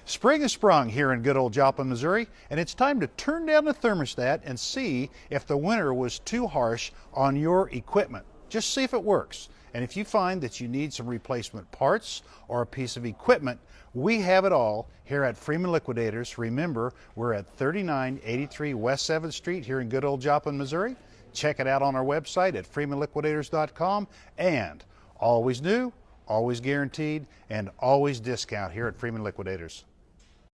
Spring has sprung here in good old Joplin, Missouri, and it's time to turn down the thermostat and see if the winter was too harsh on your equipment. Just see if it works. And if you find that you need some replacement parts or a piece of equipment, we have it all here at Freeman Liquidators. Remember, we're at 3983 West 7th Street here in good old Joplin, Missouri. Check it out on our website at freemanliquidators.com. And always new, always guaranteed, and always discount here at Freeman Liquidators.